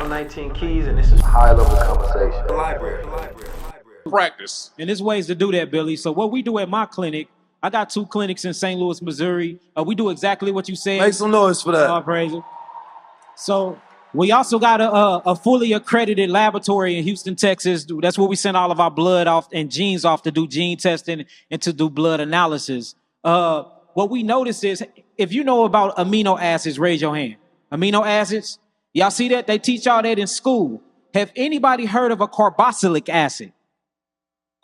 I'm 19 Keys, and this is high-level conversation. Library. Practice. And there's ways to do that, Billy. So what we do at my clinic, I got 2 clinics in St. Louis, Missouri. We do exactly what you said. Make some noise for that. Praise it. So we also got a fully accredited laboratory in Houston, Texas. That's where we send all of our blood off and genes off to do gene testing and to do blood analysis. What we notice is, if you know about amino acids, raise your hand. Amino acids, y'all see that? They teach y'all that in school. Have anybody heard of a carboxylic acid?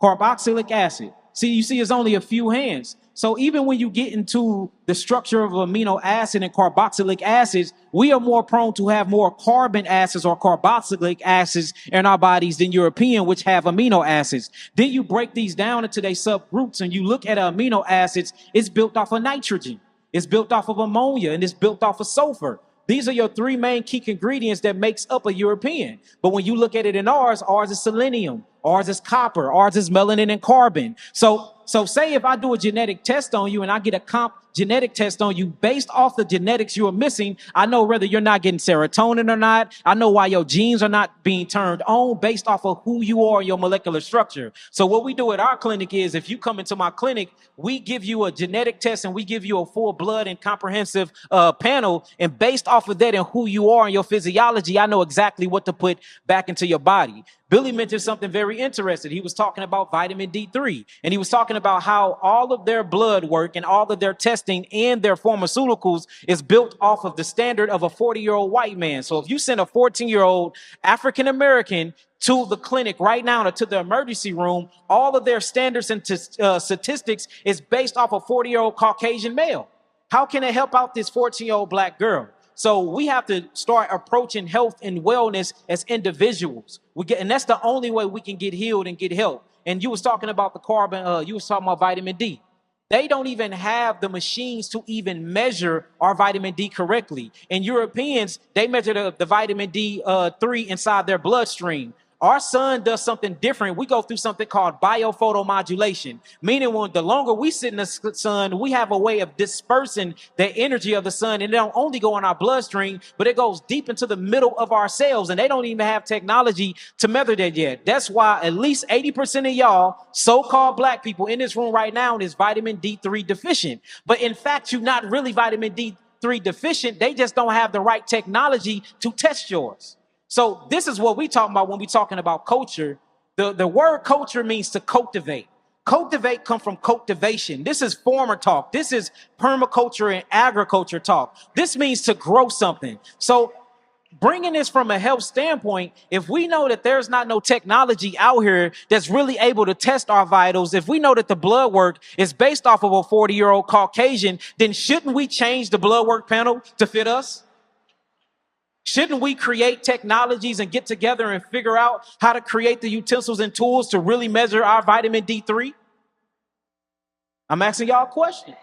Carboxylic acid. See, you see, it's only a few hands. So even when you get into the structure of amino acid and carboxylic acids, we are more prone to have more carbon acids or carboxylic acids in our bodies than European, which have amino acids. Then you break these down into their subgroups and you look at amino acids, it's built off of nitrogen, it's built off of ammonia, and it's built off of sulfur. These are your 3 main key ingredients that makes up a European. But when you look at it in ours is selenium, ours is copper, ours is melanin and carbon. So say if I do a genetic test on you and I get a comp genetic test on you based off the genetics you are missing, I know whether you're not getting serotonin or not. I know why your genes are not being turned on based off of who you are in your molecular structure. So what we do at our clinic is, if you come into my clinic, we give you a genetic test and we give you a full blood and comprehensive panel. And based off of that and who you are and your physiology, I know exactly what to put back into your body. Billy mentioned something very interesting. He was talking about vitamin D3, and he was talking about how all of their blood work and all of their testing and their pharmaceuticals is built off of the standard of a 40-year-old white man. So if you send a 14-year-old African-American to the clinic right now or to the emergency room, all of their standards and statistics is based off a 40-year-old Caucasian male. How can it help out this 14-year-old black girl? So we have to start approaching health and wellness as individuals. And that's the only way we can get healed and get help. And you was talking about the carbon, you was talking about vitamin D. They don't even have the machines to even measure our vitamin D correctly. And Europeans, they measure the vitamin D3 inside their bloodstream. Our sun does something different. We go through something called biophotomodulation, meaning when the longer we sit in the sun, we have a way of dispersing the energy of the sun. And it don't only go in our bloodstream, but it goes deep into the middle of our cells. And they don't even have technology to measure that yet. That's why at least 80% of y'all so-called black people in this room right now is vitamin D3 deficient. But in fact, you're not really vitamin D3 deficient. They just don't have the right technology to test yours. So this is what we talking about when we talking about culture. The word culture means to cultivate. Cultivate come from cultivation. This is farmer talk. This is permaculture and agriculture talk. This means to grow something. So bringing this from a health standpoint, if we know that there's not no technology out here that's really able to test our vitals, if we know that the blood work is based off of a 40-year-old Caucasian, then shouldn't we change the blood work panel to fit us? Shouldn't we create technologies and get together and figure out how to create the utensils and tools to really measure our vitamin D3? I'm asking y'all a question.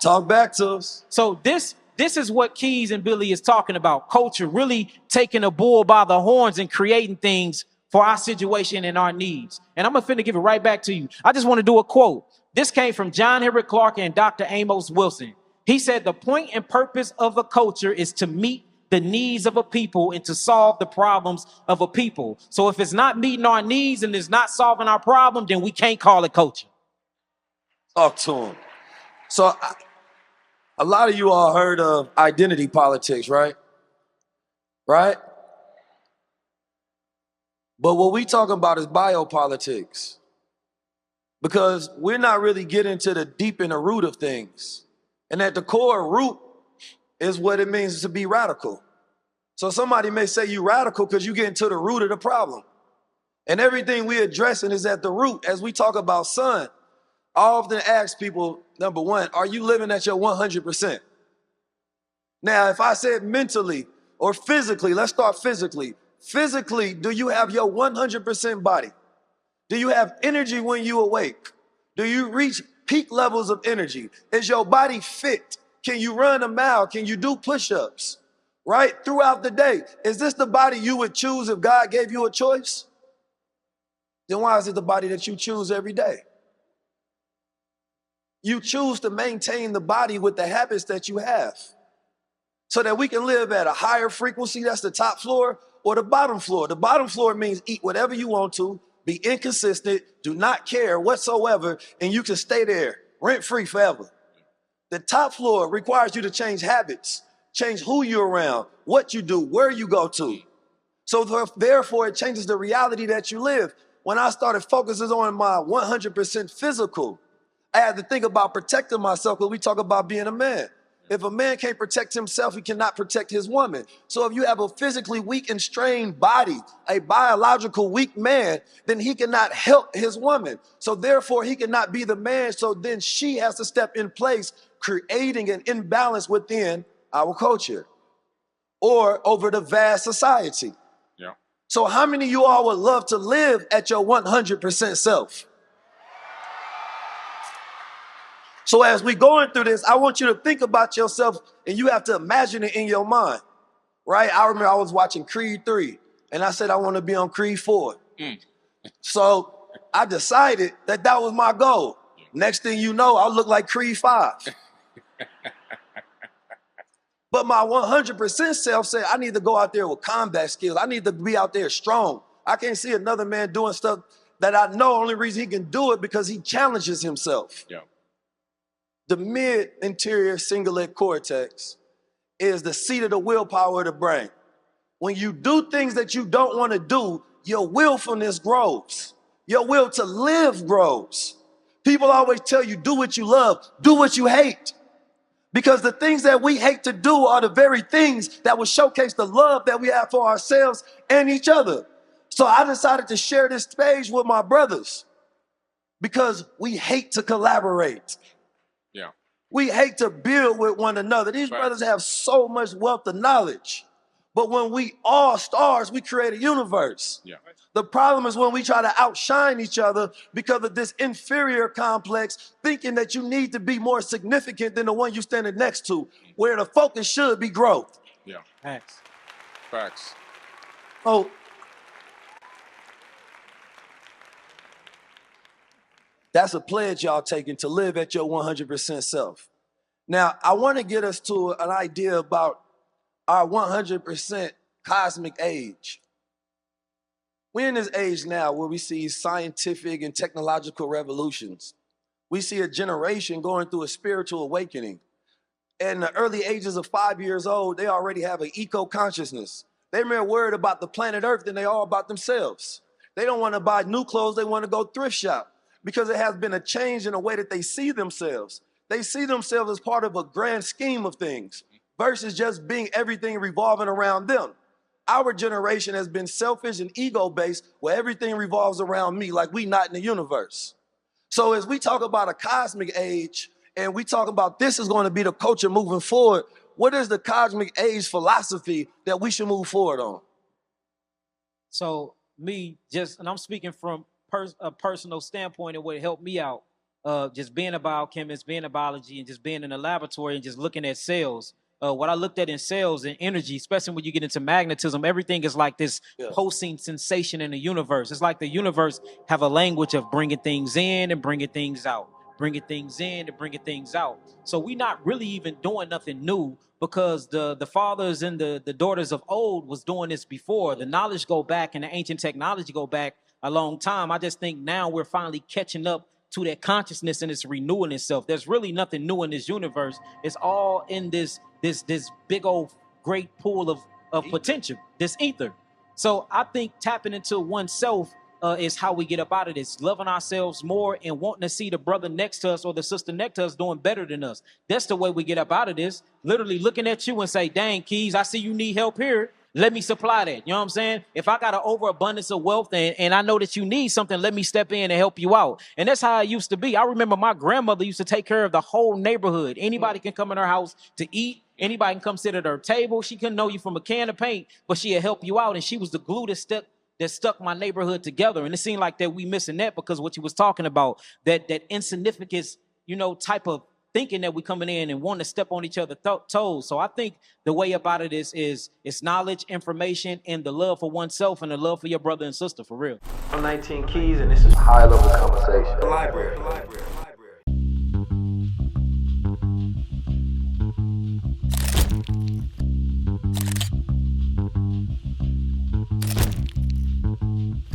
Talk back to us. So this is what Keys and Billy is talking about. Culture, really taking a bull by the horns and creating things for our situation and our needs. And I'm finna give it right back to you. I just want to do a quote. This came from John Henrik Clarke and Dr. Amos Wilson. He said, the point and purpose of a culture is to meet the needs of a people and to solve the problems of a people. So if it's not meeting our needs and it's not solving our problem, then we can't call it culture. Talk to him. So a lot of you all heard of identity politics, right? Right? But what we talking about is biopolitics, because we're not really getting to the deep in the root of things. And at the core root is what it means to be radical. So somebody may say you radical because you get into the root of the problem. And everything we're addressing is at the root. As we talk about sun, I often ask people, number one, are you living at your 100%? Now, if I said mentally or physically, let's start physically. Physically, do you have your 100% body? Do you have energy when you awake? Do you reach peak levels of energy? Is your body fit? Can you run a mile? Can you do push-ups? Right? Throughout the day. Is this the body you would choose if God gave you a choice? Then why is it the body that you choose every day? You choose to maintain the body with the habits that you have. so that we can live at a higher frequency, that's the top floor, or the bottom floor. The bottom floor means eat whatever you want to, be inconsistent, do not care whatsoever, and you can stay there rent-free forever. The top floor requires you to change habits, change who you're around, what you do, where you go to. So therefore, it changes the reality that you live. When I started focusing on my 100% physical, I had to think about protecting myself, because we talk about being a man. If a man can't protect himself, he cannot protect his woman. So if you have a physically weak and strained body, a biological weak man, then he cannot help his woman. So therefore, he cannot be the man. So then she has to step in place, creating an imbalance within our culture or over the vast society. Yeah. So how many of you all would love to live at your 100% self? So as we going through this, I want you to think about yourself, and you have to imagine it in your mind, right? I remember I was watching Creed 3, and I said I want to be on Creed 4. So I decided that that was my goal. Next thing you know, I'll look like Creed 5. But my 100% self said I need to go out there with combat skills. I need to be out there strong. I can't see another man doing stuff that I know only reason he can do it because he challenges himself. Yeah. The mid-interior cingulate cortex is the seat of the willpower of the brain. When you do things that you don't want to do, your willfulness grows. Your will to live grows. People always tell you, do what you love, do what you hate. Because the things that we hate to do are the very things that will showcase the love that we have for ourselves and each other. So I decided to share this page with my brothers because we hate to collaborate. Yeah. We hate to build with one another. These brothers have so much wealth of knowledge. But when we all stars, we create a universe. Yeah. The problem is when we try to outshine each other because of this inferior complex, thinking that you need to be more significant than the one you're standing next to, where the focus should be growth. Yeah. Facts. Facts. Oh, that's a pledge y'all taking to live at your 100% self. Now, I want to get us to an idea about our 100% cosmic age. We're in this age now where we see scientific and technological revolutions. We see a generation going through a spiritual awakening. In the early ages of 5 years old, they already have an eco-consciousness. They're more worried about the planet Earth than they are about themselves. They don't want to buy new clothes, they want to go thrift shop because it has been a change in the way that they see themselves. They see themselves as part of a grand scheme of things versus just being everything revolving around them. Our generation has been selfish and ego-based where everything revolves around me, like we not in the universe. So as we talk about a cosmic age and we talk about this is going to be the culture moving forward, what is the cosmic age philosophy that we should move forward on? So and I'm speaking from a personal standpoint and what helped me out, just being a biochemist, being a biology, and just being in a laboratory and just looking at cells. What I looked at in cells and energy, especially when you get into magnetism, everything is like this pulsing sensation in the universe. It's like the universe have a language of bringing things in and bringing things out, bringing things in and bringing things out. So we're not really even doing nothing new because the fathers and the daughters of old was doing this before. The knowledge go back and the ancient technology go back a long time. I just think now we're finally catching up to that consciousness and it's renewing itself. There's really nothing new in this universe. It's all in this big old great pool of potential, this ether. So I think tapping into oneself is how we get up out of this, loving ourselves more and wanting to see the brother next to us or the sister next to us doing better than us. That's the way we get up out of this. Literally looking at you and say, dang, Keys, I see you need help here. Let me supply that. You know what I'm saying? If I got an overabundance of wealth and I know that you need something, let me step in and help you out. And that's how it used to be. I remember my grandmother used to take care of the whole neighborhood. Anybody can come in her house to eat. Anybody can come sit at her table. She couldn't know you from a can of paint, but she'd help you out. And she was the glue that stuck my neighborhood together. And it seemed like that we missing that because what you was talking about, that insignificance, type of thinking that we coming in and wanting to step on each other's toes. So I think the way about it is knowledge, information, and the love for oneself and the love for your brother and sister, for real. I'm 19 Keys, and this is High Level Conversation. The library.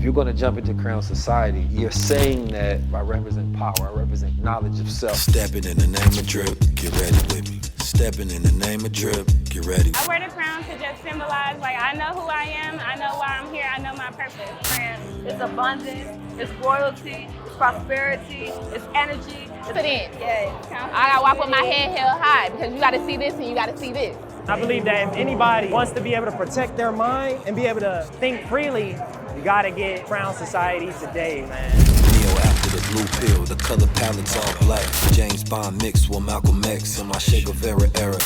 you're gonna jump into Crown Society, you're saying that I represent power, I represent knowledge of self. Stepping in the name of drip, get ready with me. Stepping in the name of drip, get ready. I wear the crown to just symbolize, like, I know who I am, I know why I'm here, I know my purpose. Crown, it's abundance, it's royalty, it's prosperity, it's energy. Put in. Yeah. I gotta walk with my head held high because you gotta see this and you gotta see this. I believe that if anybody wants to be able to protect their mind and be able to think freely, you gotta get Crown Society today, man. Neo after the blue pill, the color palette's all black. James Bond mixed with Malcolm X in my Che Guevara era.